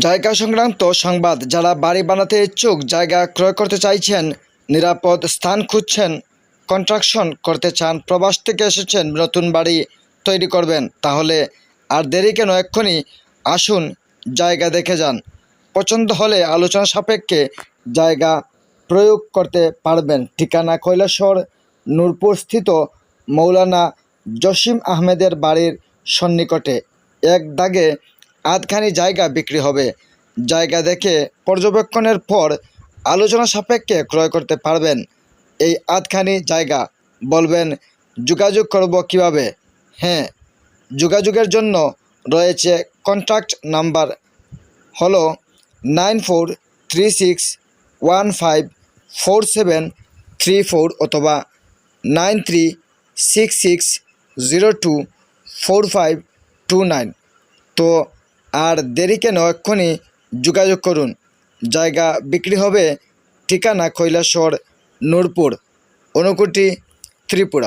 জায়গা সংক্রান্ত সংবাদ। যারা বাড়ি বানাতে ইচ্ছুক, জায়গা ক্রয় করতে চাইছেন, নিরাপদ স্থান খুঁজছেন, কনস্ট্রাকশন করতে চান, প্রবাস থেকে এসেছেন, নতুন বাড়ি তৈরি করবেন, তাহলে আর দেরি কেন? এক্ষুনি আসুন, জায়গা দেখে যান। পছন্দ হলে আলোচনা সাপেক্ষে জায়গা প্রয়োগ করতে পারবেন। ঠিকানা কৈলাসহর নূরপুর স্থিত মৌলানা জসিম আহমেদের বাড়ির সন্নিকটে। এক দাগে আধখানি জায়গা বিক্রি হবে। জায়গা দেখে পর্যবেক্ষণের পর আলোচনা সাপেক্ষে ক্রয় করতে পারবেন। এই আধখানি জায়গা বলবেন যোগাযোগ করব কিভাবে? হ্যাঁ, যোগাযোগের জন্য রয়েছে কন্ট্যাক্ট নাম্বার, হলো 9436154734 অথবা 9366024529। তো আর দেরি কেন? এক্ষুনি যোগাযোগ করুন। জায়গা বিক্রি হবে। ঠিকানা কৈলাসহর নূরপুর, ঊনকোটি, ত্রিপুরা।